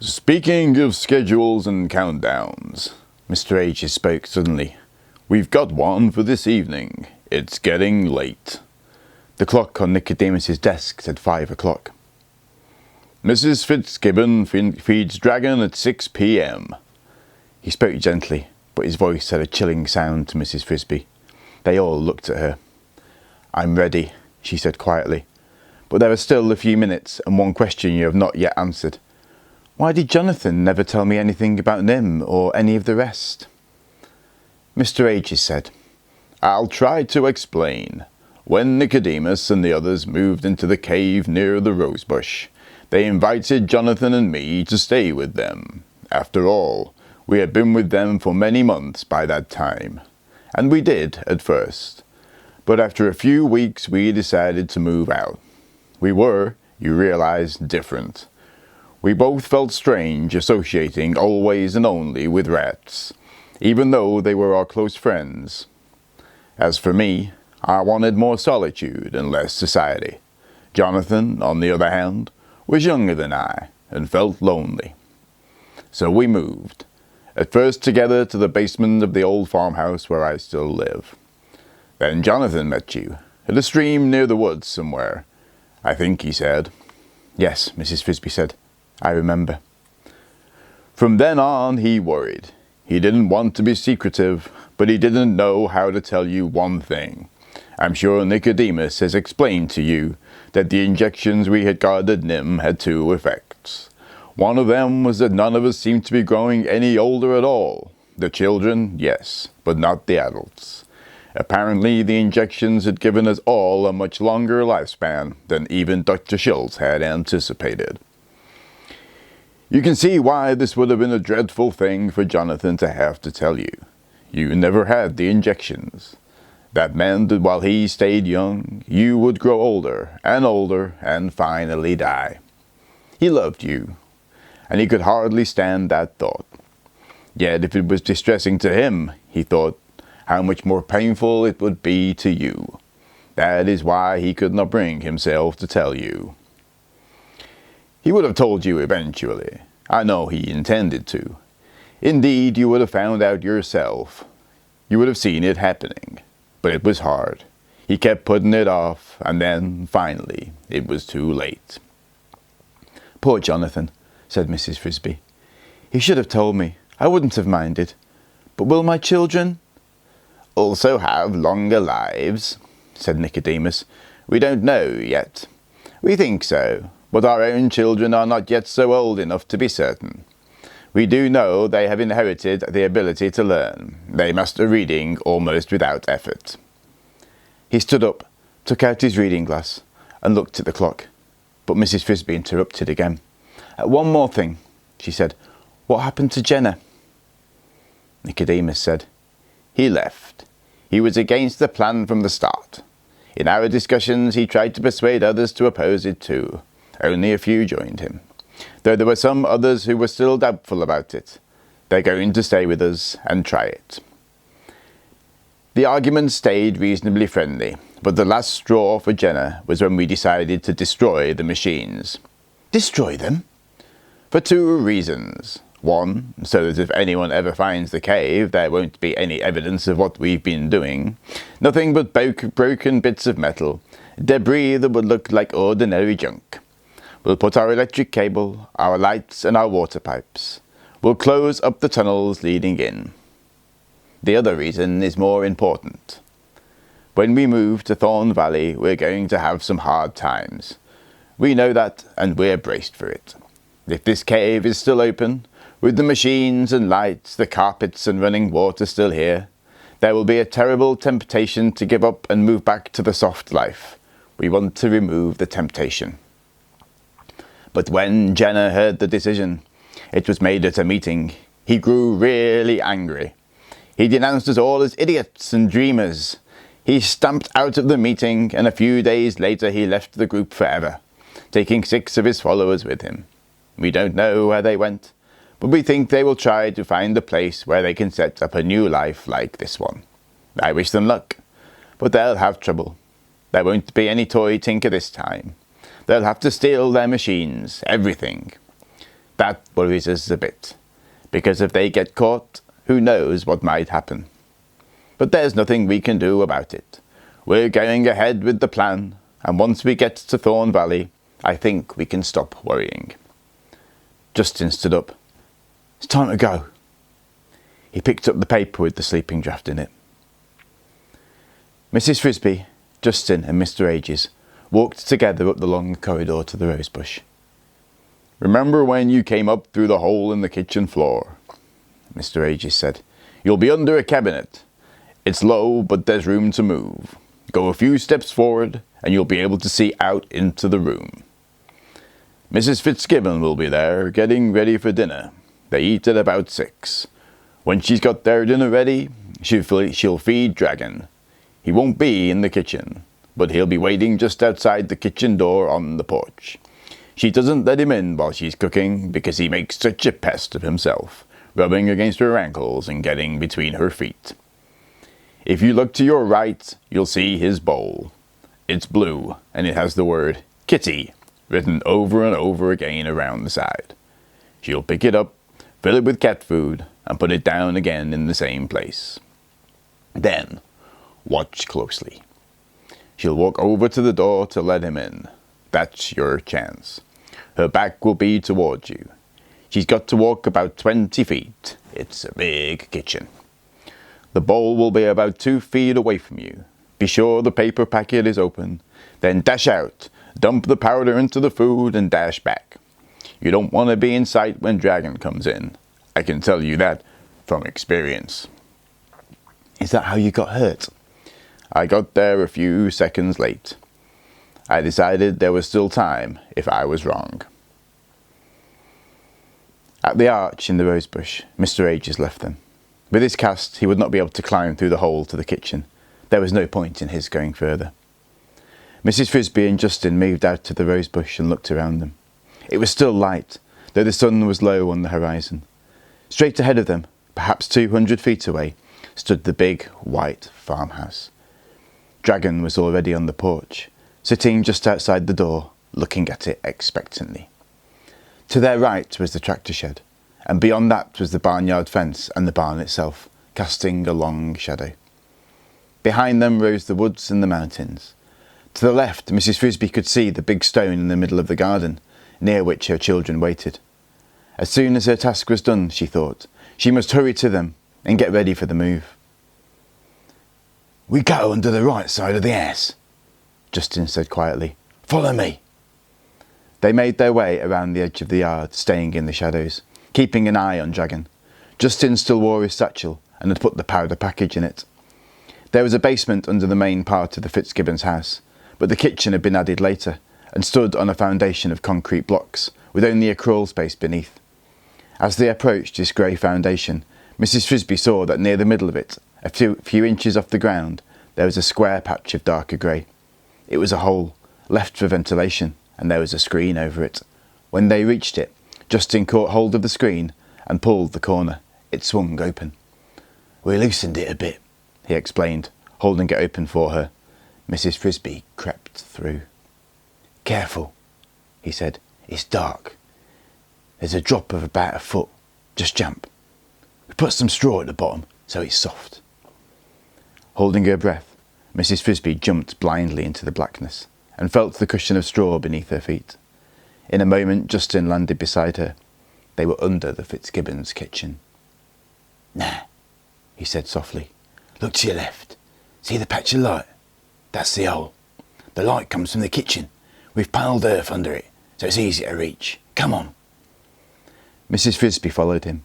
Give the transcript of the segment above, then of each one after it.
Speaking of schedules and countdowns, Mr. H spoke suddenly. We've got one for this evening. It's getting late. The clock on Nicodemus's desk said 5 o'clock. Mrs. Fitzgibbon feeds dragon at 6 p.m. He spoke gently, but his voice had a chilling sound to Mrs. Frisby. They all looked at her. I'm ready, she said quietly. But there are still a few minutes and one question you have not yet answered. Why did Jonathan never tell me anything about NIMH or any of the rest? Mr. H said, I'll try to explain. When Nicodemus and the others moved into the cave near the rosebush, they invited Jonathan and me to stay with them. After all, we had been with them for many months by that time. And we did at first. But after a few weeks we decided to move out. We were, you realize, different. We both felt strange associating always and only with rats, even though they were our close friends. As for me, I wanted more solitude and less society. Jonathan, on the other hand, was younger than I and felt lonely. So we moved, at first together to the basement of the old farmhouse where I still live. Then Jonathan met you, at a stream near the woods somewhere, I think he said. Yes, Mrs. Frisby said. I remember. From then on he worried. He didn't want to be secretive, but he didn't know how to tell you one thing. I'm sure Nicodemus has explained to you that the injections we had got at NIMH had two effects. One of them was that none of us seemed to be growing any older at all. The children, yes, but not the adults. Apparently the injections had given us all a much longer lifespan than even Dr. Schultz had anticipated. You can see why this would have been a dreadful thing for Jonathan to have to tell you. You never had the injections. That meant that while he stayed young, you would grow older and finally die. He loved you, and he could hardly stand that thought. Yet if it was distressing to him, he thought, how much more painful it would be to you. That is why he could not bring himself to tell you. He would have told you eventually. I know he intended to. Indeed, you would have found out yourself. You would have seen it happening. But it was hard. He kept putting it off, and then, finally, it was too late. Poor Jonathan, said Mrs. Frisby. He should have told me. I wouldn't have minded. But will my children also have longer lives? Said Nicodemus. We don't know yet. We think so. But our own children are not yet so old enough to be certain. We do know they have inherited the ability to learn. They master reading almost without effort. He stood up, took out his reading glass, and looked at the clock. But Mrs. Frisby interrupted again. One more thing, she said. What happened to Jenna? Nicodemus said, He left. He was against the plan from the start. In our discussions he tried to persuade others to oppose it too. Only a few joined him, though there were some others who were still doubtful about it. They're going to stay with us and try it. The argument stayed reasonably friendly, but the last straw for Jenna was when we decided to destroy the machines. Destroy them? For two reasons. One, so that if anyone ever finds the cave, there won't be any evidence of what we've been doing. Nothing but broken bits of metal, debris that would look like ordinary junk. We'll put our electric cable, our lights and our water pipes. We'll close up the tunnels leading in. The other reason is more important. When we move to Thorn Valley, we're going to have some hard times. We know that, and we're braced for it. If this cave is still open, with the machines and lights, the carpets and running water still here, there will be a terrible temptation to give up and move back to the soft life. We want to remove the temptation. But when Jenna heard the decision, it was made at a meeting, he grew really angry. He denounced us all as idiots and dreamers. He stamped out of the meeting, and a few days later he left the group forever, taking 6 of his followers with him. We don't know where they went, but we think they will try to find a place where they can set up a new life like this one. I wish them luck, but they'll have trouble. There won't be any toy tinker this time. They'll have to steal their machines, everything. That worries us a bit, because if they get caught, who knows what might happen. But there's nothing we can do about it. We're going ahead with the plan, and once we get to Thorn Valley, I think we can stop worrying. Justin stood up. It's time to go. He picked up the paper with the sleeping draft in it. Mrs. Frisby, Justin and Mr. Ages walked together up the long corridor to the rosebush. Remember when you came up through the hole in the kitchen floor? Mr. Ages said. You'll be under a cabinet. It's low, but there's room to move. Go a few steps forward, and you'll be able to see out into the room. Mrs. Fitzgibbon will be there, getting ready for dinner. They eat at about 6. When she's got their dinner ready, she'll feed Dragon. He won't be in the kitchen, but he'll be waiting just outside the kitchen door on the porch. She doesn't let him in while she's cooking because he makes such a pest of himself, rubbing against her ankles and getting between her feet. If you look to your right, you'll see his bowl. It's blue, and it has the word Kitty written over and over again around the side. She'll pick it up, fill it with cat food, and put it down again in the same place. Then, watch closely. She'll walk over to the door to let him in. That's your chance. Her back will be towards you. She's got to walk about 20 feet. It's a big kitchen. The bowl will be about 2 feet away from you. Be sure the paper packet is open. Then dash out, dump the powder into the food, and dash back. You don't want to be in sight when Dragon comes in. I can tell you that from experience. Is that how you got hurt? I got there a few seconds late. I decided there was still time if I was wrong. At the arch in the rosebush, Mr. Ages left them. With his cast, he would not be able to climb through the hole to the kitchen. There was no point in his going further. Mrs. Frisby and Justin moved out to the rosebush and looked around them. It was still light, though the sun was low on the horizon. Straight ahead of them, perhaps 200 feet away, stood the big, white farmhouse. Dragon was already on the porch, sitting just outside the door, looking at it expectantly. To their right was the tractor shed, and beyond that was the barnyard fence and the barn itself, casting a long shadow. Behind them rose the woods and the mountains. To the left, Mrs. Frisby could see the big stone in the middle of the garden, near which her children waited. As soon as her task was done, she thought, she must hurry to them and get ready for the move. We go under the right side of the house, Justin said quietly. Follow me. They made their way around the edge of the yard, staying in the shadows, keeping an eye on Dragon. Justin still wore his satchel and had put the powder package in it. There was a basement under the main part of the Fitzgibbons' house, but the kitchen had been added later and stood on a foundation of concrete blocks, with only a crawl space beneath. As they approached this grey foundation, Mrs. Frisby saw that near the middle of it, a few inches off the ground, there was a square patch of darker grey. It was a hole, left for ventilation, and there was a screen over it. When they reached it, Justin caught hold of the screen and pulled the corner. It swung open. We loosened it a bit, he explained, holding it open for her. Mrs. Frisby crept through. Careful, he said. It's dark. There's a drop of about a foot. Just jump. We put some straw at the bottom so it's soft. Holding her breath, Mrs. Frisby jumped blindly into the blackness and felt the cushion of straw beneath her feet. In a moment, Justin landed beside her. They were under the Fitzgibbons' kitchen. Now, he said softly, look to your left. See the patch of light? That's the hole. The light comes from the kitchen. We've piled earth under it, so it's easy to reach. Come on. Mrs. Frisby followed him.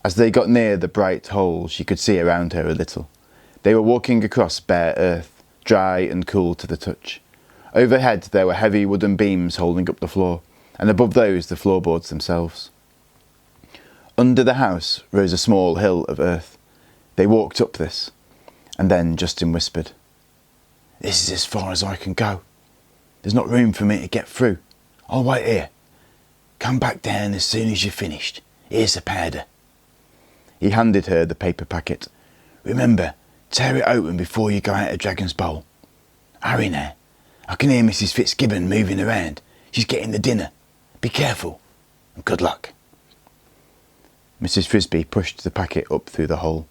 As they got near the bright hole, she could see around her a little. They were walking across bare earth, dry and cool to the touch. Overhead there were heavy wooden beams holding up the floor, and above those the floorboards themselves. Under the house rose a small hill of earth. They walked up this, and then Justin whispered, This is as far as I can go. There's not room for me to get through. I'll wait here. Come back down as soon as you've finished. Here's the powder. He handed her the paper packet. Remember, tear it open before you go out of Dragon's Bowl. Hurry now. I can hear Mrs. Fitzgibbon moving around. She's getting the dinner. Be careful, and good luck. Mrs. Frisby pushed the packet up through the hole.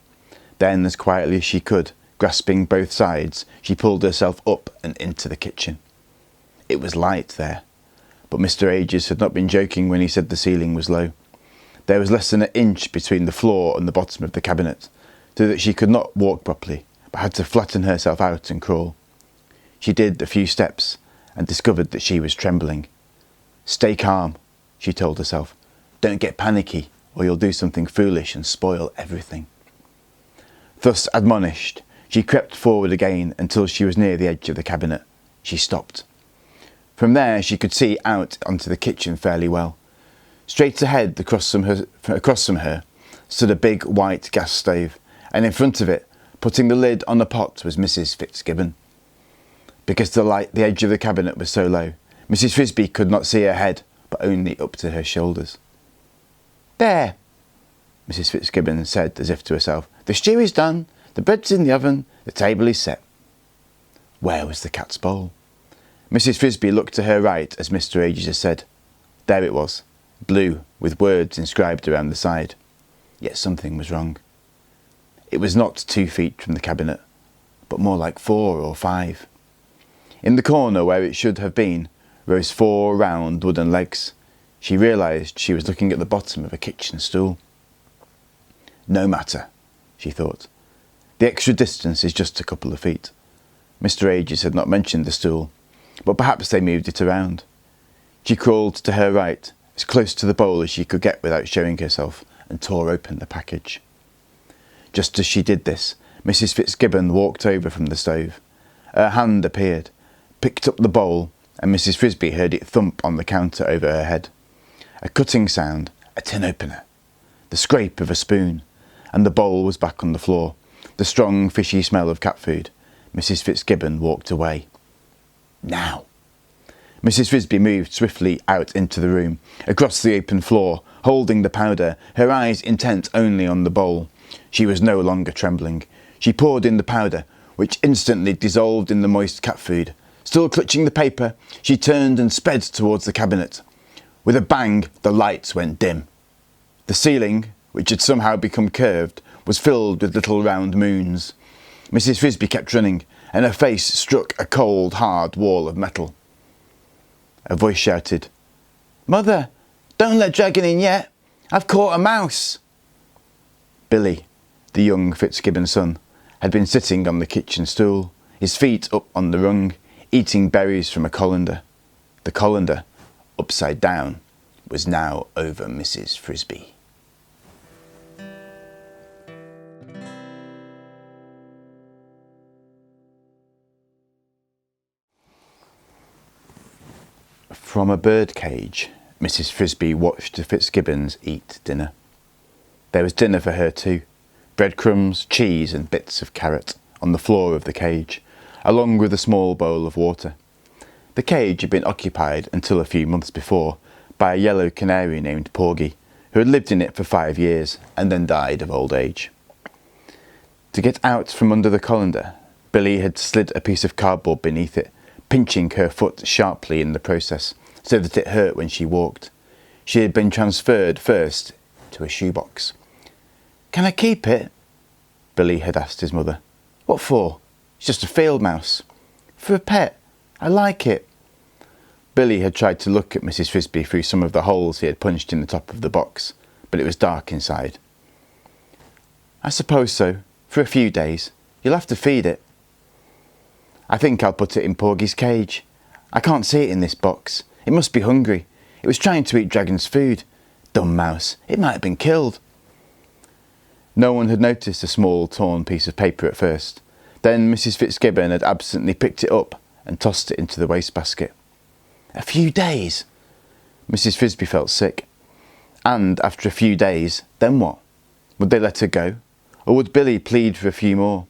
Then, as quietly as she could, grasping both sides, she pulled herself up and into the kitchen. It was light there, but Mr. Aegis had not been joking when he said the ceiling was low. There was less than an inch between the floor and the bottom of the cabinet, so that she could not walk properly, but had to flatten herself out and crawl. She did a few steps and discovered that she was trembling. "Stay calm," she told herself. "Don't get panicky, or you'll do something foolish and spoil everything." Thus admonished, she crept forward again until she was near the edge of the cabinet. She stopped. From there she could see out onto the kitchen fairly well. Straight ahead, across from her, stood a big white gas stove, and in front of it, putting the lid on the pot, was Mrs. Fitzgibbon. Because the edge of the cabinet was so low, Mrs. Frisby could not see her head, but only up to her shoulders. "There," Mrs. Fitzgibbon said, as if to herself. "The stew is done, the bread's in the oven, the table is set." Where was the cat's bowl? Mrs. Frisby looked to her right as Mr. Aegis had said. There it was, blue, with words inscribed around the side. Yet something was wrong. It was not 2 feet from the cabinet, but more like 4 or 5. In the corner where it should have been rose 4 round wooden legs. She realised she was looking at the bottom of a kitchen stool. No matter, she thought. The extra distance is just a couple of feet. Mr. Aegis had not mentioned the stool, but perhaps they moved it around. She crawled to her right, as close to the bowl as she could get without showing herself, and tore open the package. Just as she did this, Mrs. Fitzgibbon walked over from the stove. Her hand appeared, picked up the bowl, and Mrs. Frisby heard it thump on the counter over her head. A cutting sound, a tin opener, the scrape of a spoon, and the bowl was back on the floor. The strong, fishy smell of cat food. Mrs. Fitzgibbon walked away. Now. Mrs. Frisby moved swiftly out into the room, across the open floor, holding the powder, her eyes intent only on the bowl. She was no longer trembling. She poured in the powder, which instantly dissolved in the moist cat food. Still clutching the paper, she turned and sped towards the cabinet. With a bang, the lights went dim. The ceiling, which had somehow become curved, was filled with little round moons. Mrs. Frisby kept running, and her face struck a cold, hard wall of metal. A voice shouted, "Mother, don't let Dragon in yet. I've caught a mouse." Billy, the young Fitzgibbon son, had been sitting on the kitchen stool, his feet up on the rung, eating berries from a colander. The colander, upside down, was now over Mrs. Frisby. From a birdcage, Mrs. Frisby watched the Fitzgibbons eat dinner. There was dinner for her too, breadcrumbs, cheese and bits of carrot on the floor of the cage, along with a small bowl of water. The cage had been occupied until a few months before by a yellow canary named Porgy, who had lived in it for 5 years and then died of old age. To get out from under the colander, Billy had slid a piece of cardboard beneath it, pinching her foot sharply in the process, so that it hurt when she walked. She had been transferred first to a shoebox. "Can I keep it?" Billy had asked his mother. "What for?" "It's just a field mouse." "For a pet. I like it." Billy had tried to look at Mrs. Frisby through some of the holes he had punched in the top of the box, but it was dark inside. "I suppose so, for a few days. You'll have to feed it." "I think I'll put it in Porgy's cage. I can't see it in this box. It must be hungry. It was trying to eat Dragon's food. Dumb mouse, it might have been killed." No one had noticed a small torn piece of paper at first. Then Mrs. Fitzgibbon had absently picked it up and tossed it into the wastebasket. A few days? Mrs. Frisby felt sick. And after a few days, then what? Would they let her go? Or would Billy plead for a few more?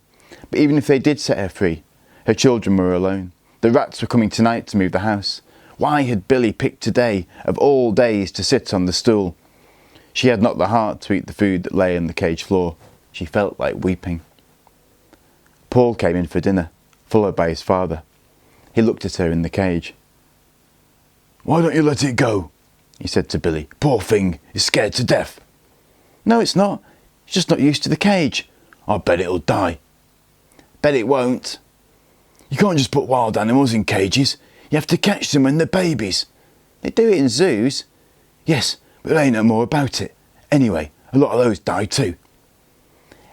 But even if they did set her free, her children were alone. The rats were coming tonight to move the house. Why had Billy picked today, of all days, to sit on the stool? She had not the heart to eat the food that lay on the cage floor. She felt like weeping. Paul came in for dinner, followed by his father. He looked at her in the cage. "Why don't you let it go?" he said to Billy. "Poor thing, is scared to death." No, it's not. It's just not used to the cage. I bet it'll die. Bet it won't. You can't just put wild animals in cages. You have to catch them when they're babies. They do it in zoos. Yes, but they know more about it. Anyway, a lot of those die too.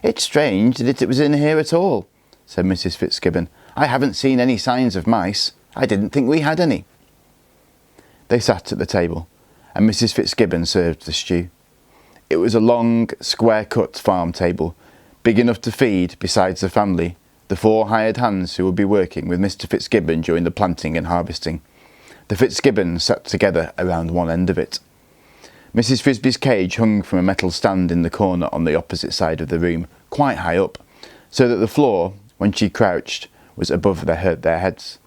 It's strange that it was in here at all, said Mrs. Fitzgibbon. I haven't seen any signs of mice. I didn't think we had any. They sat at the table, and Mrs. Fitzgibbon served the stew. It was a long, square-cut farm table, big enough to feed, besides the family, the 4 hired hands who would be working with Mr. Fitzgibbon during the planting and harvesting. The Fitzgibbons sat together around one end of it. Mrs. Frisby's cage hung from a metal stand in the corner on the opposite side of the room, quite high up, so that the floor, when she crouched, was above their heads.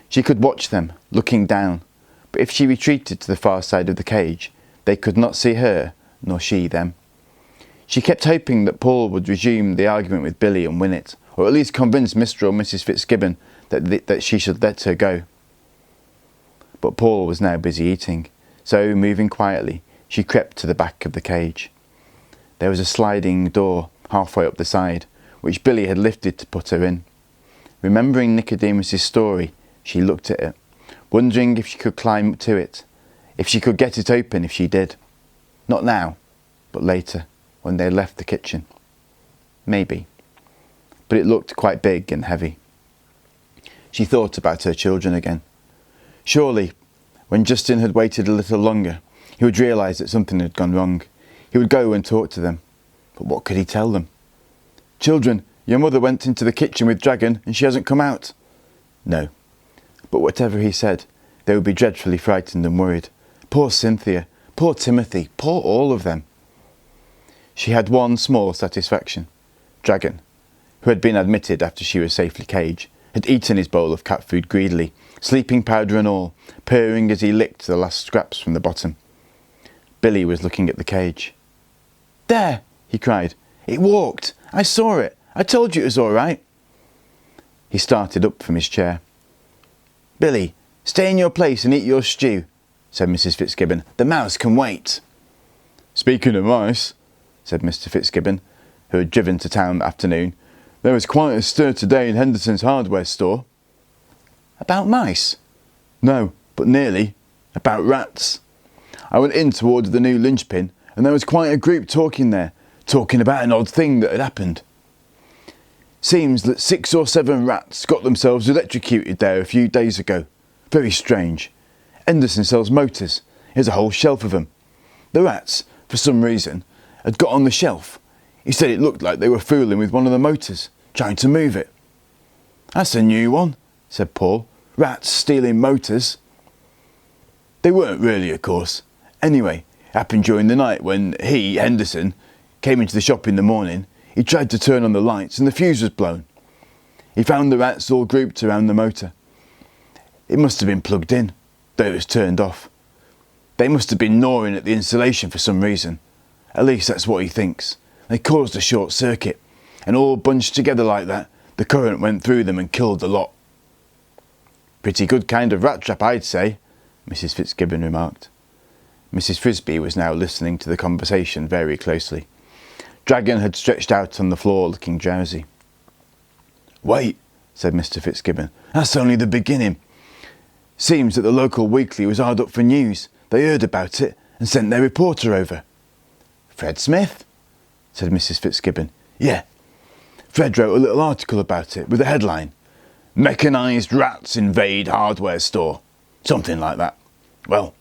She could watch them, looking down, but if she retreated to the far side of the cage, they could not see her, nor she them. She kept hoping that Paul would resume the argument with Billy and win it, or at least convince Mr. or Mrs. Fitzgibbon that she should let her go. But Paul was now busy eating, so, moving quietly, she crept to the back of the cage. There was a sliding door halfway up the side, which Billy had lifted to put her in. Remembering Nicodemus's story, she looked at it, wondering if she could climb to it, if she could get it open if she did. Not now, but later, when they left the kitchen. Maybe. But it looked quite big and heavy. She thought about her children again. Surely, when Justin had waited a little longer, he would realise that something had gone wrong. He would go and talk to them. But what could he tell them? Children, your mother went into the kitchen with Dragon and she hasn't come out. No. But whatever he said, they would be dreadfully frightened and worried. Poor Cynthia, poor Timothy, poor all of them. She had one small satisfaction. Dragon, who had been admitted after she was safely caged, had eaten his bowl of cat food greedily, sleeping powder and all, purring as he licked the last scraps from the bottom. Billy was looking at the cage. There, he cried. It walked. I saw it. I told you it was all right. He started up from his chair. Billy, stay in your place and eat your stew, said Mrs. Fitzgibbon. The mouse can wait. Speaking of mice, said Mr. Fitzgibbon, who had driven to town that afternoon, there was quite a stir today in Henderson's hardware store. About mice? No, but nearly. About rats. I went in towards the new linchpin, and there was quite a group talking there, talking about an odd thing that had happened. Seems that 6 or 7 rats got themselves electrocuted there a few days ago. Very strange. Henderson sells motors. He has a whole shelf of them. The rats, for some reason, had got on the shelf. He said it looked like they were fooling with one of the motors, trying to move it. That's a new one, said Paul. Rats stealing motors. They weren't really, of course. Anyway, it happened during the night when he, Henderson, came into the shop in the morning. He tried to turn on the lights and the fuse was blown. He found the rats all grouped around the motor. It must have been plugged in, though it was turned off. They must have been gnawing at the insulation for some reason. At least that's what he thinks. They caused a short circuit, and all bunched together like that, the current went through them and killed the lot. Pretty good kind of rat trap, I'd say, Mrs. Fitzgibbon remarked. Mrs. Frisby was now listening to the conversation very closely. Dragon had stretched out on the floor looking drowsy. Wait, said Mr. Fitzgibbon. That's only the beginning. Seems that the local weekly was hard up for news. They heard about it and sent their reporter over. Fred Smith? Said Mrs. Fitzgibbon. Yeah. Fred wrote a little article about it with a headline. Mechanised rats invade hardware store. Something like that. Well,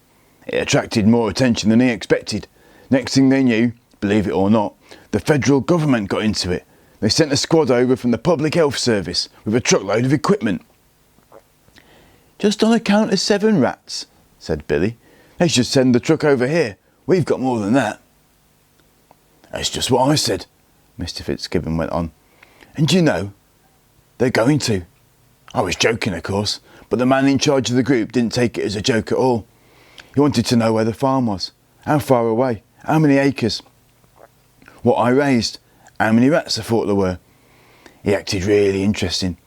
it attracted more attention than he expected. Next thing they knew, believe it or not, the federal government got into it. They sent a squad over from the Public Health Service with a truckload of equipment. Just on account of 7 rats, said Billy. They should send the truck over here. We've got more than that. That's just what I said, Mr. Fitzgibbon went on. And you know, they're going to. I was joking, of course, but the man in charge of the group didn't take it as a joke at all. He wanted to know where the farm was, how far away, how many acres, what I raised, how many rats I thought there were. He acted really interesting.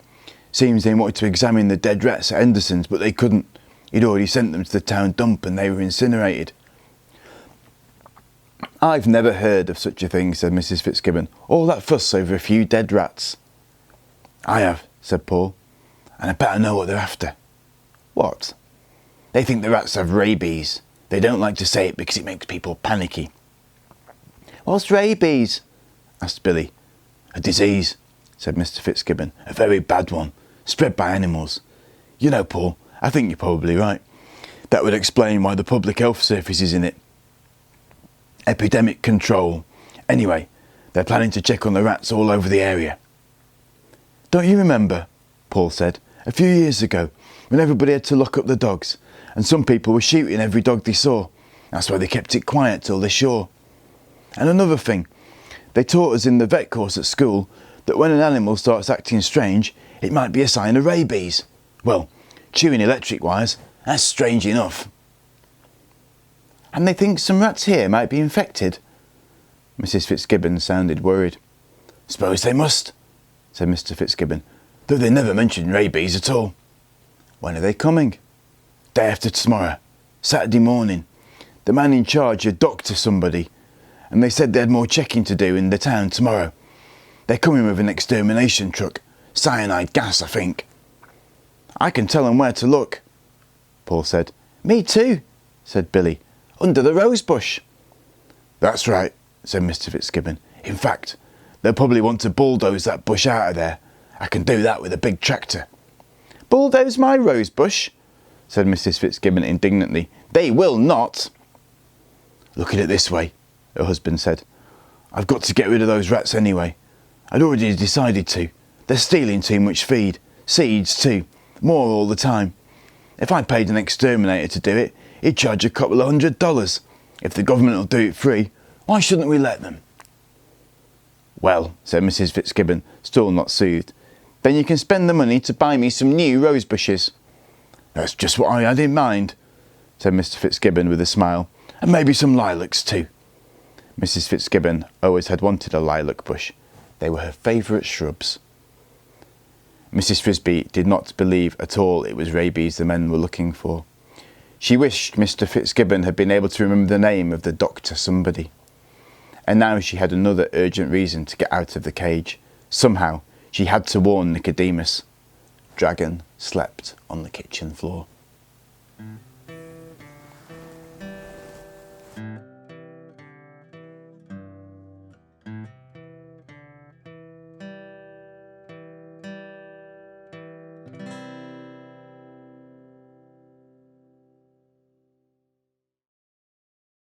Seems they wanted to examine the dead rats at Henderson's, but they couldn't. He'd already sent them to the town dump and they were incinerated. "I've never heard of such a thing," said Mrs. Fitzgibbon. "All that fuss over a few dead rats." "I have," said Paul, "and I better know what they're after." "What?" "They think the rats have rabies. They don't like to say it because it makes people panicky." "What's rabies?" asked Billy. "A disease," said Mr. Fitzgibbon. "A very bad one, spread by animals. You know, Paul, I think you're probably right. That would explain why the Public Health Service is in it. Epidemic control. Anyway, they're planning to check on the rats all over the area." "Don't you remember," Paul said, "a few years ago when everybody had to lock up the dogs and some people were shooting every dog they saw? That's why they kept it quiet till they're sure. And another thing, they taught us in the vet course at school that when an animal starts acting strange, it might be a sign of rabies. Well, chewing electric wires, that's strange enough." "And they think some rats here might be infected?" Mrs. Fitzgibbon sounded worried. "Suppose they must," said Mr. Fitzgibbon, "though they never mentioned rabies at all." "When are they coming?" "Day after tomorrow, Saturday morning. The man in charge, a doctor somebody, and they said they had more checking to do in the town tomorrow. They're coming with an extermination truck. Cyanide gas, I think." "I can tell them where to look," Paul said. "Me too," said Billy. "Under the rose bush." "That's right," said Mr. Fitzgibbon. "In fact, they'll probably want to bulldoze that bush out of there. I can do that with a big tractor." "Bulldoze my rose bush?" said Mrs. Fitzgibbon indignantly. "They will not." "Look at it this way," her husband said. "I've got to get rid of those rats anyway. I'd already decided to. They're stealing too much feed. Seeds too. More all the time. If I paid an exterminator to do it, he'd charge a couple of $100. If the government will do it free, why shouldn't we let them?" "Well," said Mrs. Fitzgibbon, still not soothed, "then you can spend the money to buy me some new rose bushes." "That's just what I had in mind," said Mr. Fitzgibbon with a smile. "And maybe some lilacs too." Mrs. Fitzgibbon always had wanted a lilac bush. They were her favourite shrubs. Mrs. Frisby did not believe at all it was rabies the men were looking for. She wished Mr. Fitzgibbon had been able to remember the name of the doctor somebody. And now she had another urgent reason to get out of the cage. Somehow she had to warn Nicodemus. Dragon slept on the kitchen floor.